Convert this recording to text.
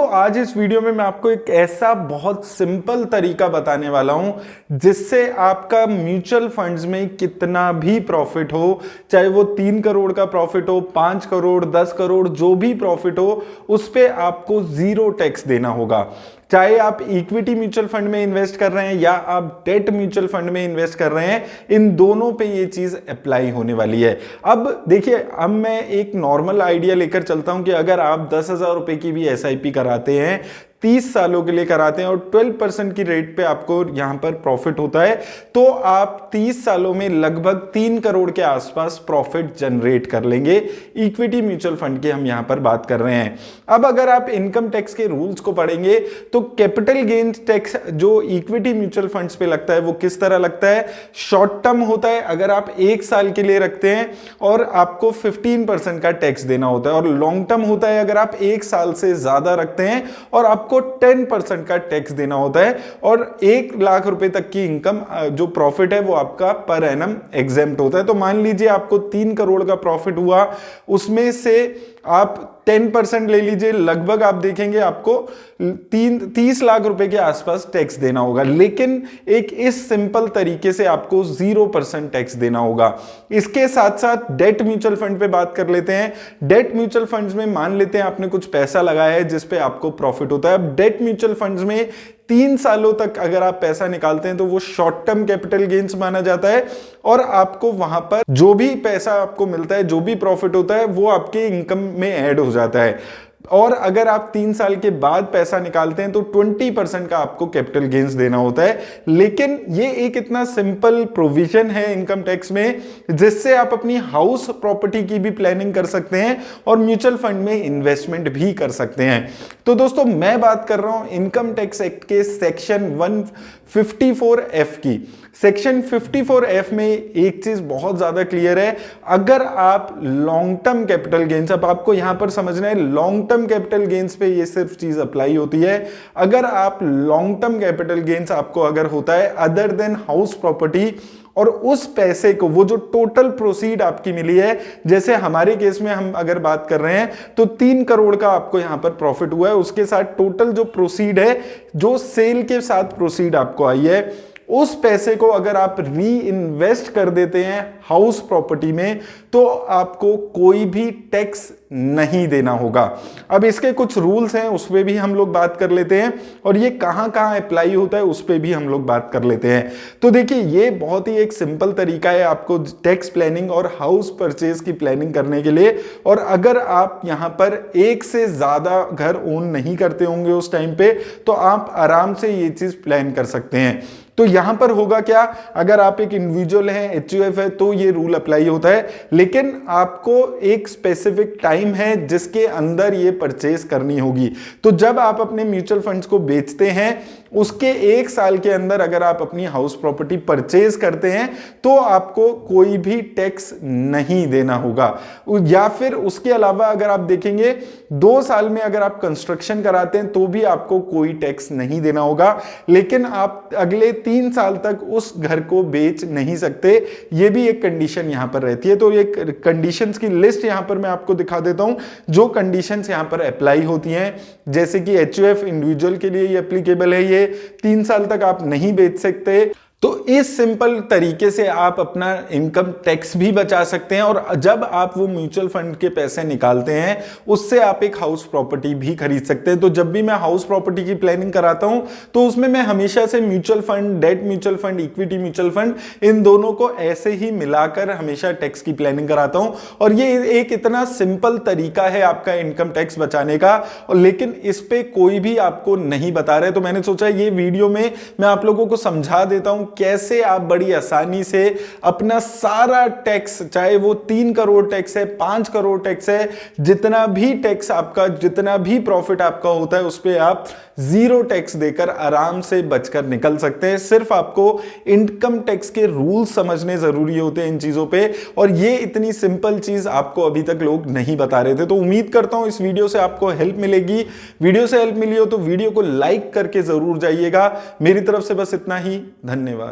दोस्तों आज इस वीडियो में मैं आपको एक ऐसा बहुत सिंपल तरीका बताने वाला हूं जिससे आपका म्यूचुअल फंड्स में कितना भी प्रॉफिट हो, चाहे वो 3 करोड़ का प्रॉफिट हो, 5 करोड़, 10 करोड़, जो भी प्रॉफिट हो, उस पे आपको जीरो टैक्स देना होगा। चाहे आप इक्विटी म्यूचुअल फंड में इन्वेस्ट कर रहे हैं या आप डेट म्यूचुअल फंड में इन्वेस्ट कर रहे हैं, इन दोनों पे ये चीज अप्लाई होने वाली है। अब देखिए, अब मैं एक नॉर्मल आइडिया लेकर चलता हूं कि अगर आप 10,000 रुपए की भी एसआईपी कराते हैं, 30 सालों के लिए कराते हैं और 12% की रेट पे आपको यहां पर प्रॉफिट होता है, तो आप 30 सालों में लगभग 3 करोड़ के आसपास प्रॉफिट जनरेट कर लेंगे। इक्विटी म्यूचुअल फंड की हम यहां पर बात कर रहे हैं। अब अगर आप इनकम टैक्स के रूल्स को पढ़ेंगे तो कैपिटल गेन्स टैक्स जो इक्विटी म्यूचुअल फंड्स पे लगता है वो किस तरह लगता है, शॉर्ट टर्म होता है। अगर आप 1 साल के लिए रखते हैं और आपको 15% का टैक्स देना होता है, और लॉन्ग टर्म होता है अगर आप 1 साल से ज्यादा रखते हैं और आपको 10% का टैक्स देना होता है, और 1 लाख रुपए तक की इनकम जो प्रॉफिट है वो आपका पर एनम एग्जेम्प्ट होता है। तो मान लीजिए आपको 3 करोड़ का प्रॉफिट हुआ, उसमें से आप 10% ले लीजिए, लगभग आप देखेंगे आपको 30 लाख रुपए के आसपास टैक्स देना होगा। लेकिन एक इस सिंपल तरीके से आपको 0% टैक्स देना होगा। इसके साथ साथ डेट म्यूचुअल फंड पे बात कर लेते हैं। डेट म्यूचुअल फंड्स में मान लेते हैं आपने कुछ पैसा लगाया है जिस पे आपको प्रॉफिट होता है। अब डेट म्यूचुअल फंड्स में 3 सालों तक अगर आप पैसा निकालते हैं तो वो शॉर्ट टर्म कैपिटल गेन्स माना जाता है, और आपको वहां पर जो भी पैसा आपको मिलता है, जो भी प्रॉफिट होता है, वो आपके इनकम में ऐड हो जाता है। और अगर आप 3 साल के बाद पैसा निकालते हैं तो 20% का आपको कैपिटल गेन्स देना होता है। लेकिन ये एक इतना सिंपल प्रोविजन है इनकम टैक्स में जिससे आप अपनी हाउस प्रॉपर्टी की भी प्लानिंग कर सकते हैं और म्यूचुअल फंड में इन्वेस्टमेंट भी कर सकते हैं। तो दोस्तों मैं बात कर रहा हूं इनकम टैक्स एक्ट के सेक्शन 154F की। सेक्शन 54F में एक चीज बहुत ज्यादा क्लियर है, अगर आप लॉन्ग टर्म कैपिटल गेन्स, अब आपको यहां पर समझना है लॉन्ग टर्म कैपिटल गेन्स पे ये सिर्फ चीज अप्लाई होती है। अगर आप लॉन्ग टर्म कैपिटल गेन्स आपको अगर होता है अदर देन हाउस प्रॉपर्टी, और उस पैसे को, वो जो टोटल प्रोसीड आपकी मिली है, जैसे हमारे केस में हम अगर बात कर रहे हैं तो 3 करोड़ का आपको यहां पर प्रॉफिट हुआ है, उसके साथ टोटल जो प्रोसीड है, जो सेल के साथ प्रोसीड आपको आई है, उस पैसे को अगर आप री इन्वेस्ट कर देते हैं हाउस प्रॉपर्टी में तो आपको कोई भी टैक्स नहीं देना होगा। अब इसके कुछ रूल्स हैं, उस पर भी हम लोग बात कर लेते हैं, और ये कहां कहां अप्लाई होता है उस पर भी हम लोग बात कर लेते हैं। तो देखिए, ये बहुत ही एक सिंपल तरीका है आपको टैक्स प्लानिंग और हाउस परचेज की प्लानिंग करने के लिए। और अगर आप यहां पर एक से ज्यादा घर ओन नहीं करते होंगे उस टाइम पे, तो आप आराम से ये चीज प्लान कर सकते हैं। तो यहां पर होगा क्या, अगर आप एक इंडिविजुअल हैं, एचयूएफ है, तो ये रूल अप्लाई होता है, लेकिन आपको एक स्पेसिफिक टाइम है जिसके अंदर ये परचेज करनी होगी। तो जब आप अपने म्यूचुअल फंड्स को बेचते हैं, उसके 1 साल के अंदर अगर आप अपनी हाउस प्रॉपर्टी परचेज करते हैं तो आपको कोई भी टैक्स नहीं देना होगा। या फिर उसके अलावा अगर आप देखेंगे 2 साल में अगर आप कंस्ट्रक्शन कराते हैं तो भी आपको कोई टैक्स नहीं देना होगा, लेकिन आप अगले 3 साल तक उस घर को बेच नहीं सकते। यह भी एक कंडीशन यहां पर रहती है। तो ये कंडीशंस की लिस्ट यहां पर मैं आपको दिखा देता हूं जो कंडीशंस यहां पर अप्लाई होती हैं। जैसे कि एचयूएफ इंडिविजुअल के लिए ये एप्लीकेबल है, ये 3 साल तक आप नहीं बेच सकते। तो इस सिंपल तरीके से आप अपना इनकम टैक्स भी बचा सकते हैं, और जब आप वो म्यूचुअल फंड के पैसे निकालते हैं उससे आप एक हाउस प्रॉपर्टी भी खरीद सकते हैं। तो जब भी मैं हाउस प्रॉपर्टी की प्लानिंग कराता हूं तो उसमें मैं हमेशा से mutual fund, debt mutual fund, equity mutual fund, इन दोनों को ऐसे ही मिलाकर हमेशा टैक्स की प्लानिंग कराता हूं। और ये एक इतना सिंपल तरीका है आपका इनकम टैक्स बचाने का, और लेकिन इस पे कोई भी आपको नहीं बता रहे, तो मैंने सोचा ये वीडियो में मैं आप लोगों को समझा देता हूं कैसे आप बड़ी आसानी से अपना सारा टैक्स, चाहे वो 3 करोड़ टैक्स है, 5 करोड़ टैक्स है, जितना भी टैक्स आपका, जितना भी प्रॉफिट आपका होता है, उस पे आप जीरो टैक्स देकर आराम से बचकर निकल सकते हैं। सिर्फ आपको इनकम टैक्स के रूल्स समझने जरूरी होते हैं इन चीजों पे, और ये इतनी सिंपल चीज आपको अभी तक लोग नहीं बता रहे थे। तो उम्मीद करता हूं इस वीडियो से आपको हेल्प मिलेगी। वीडियो से हेल्प मिली हो तो वीडियो को लाइक करके जरूर जाइएगा। मेरी तरफ से बस इतना ही, धन्यवाद।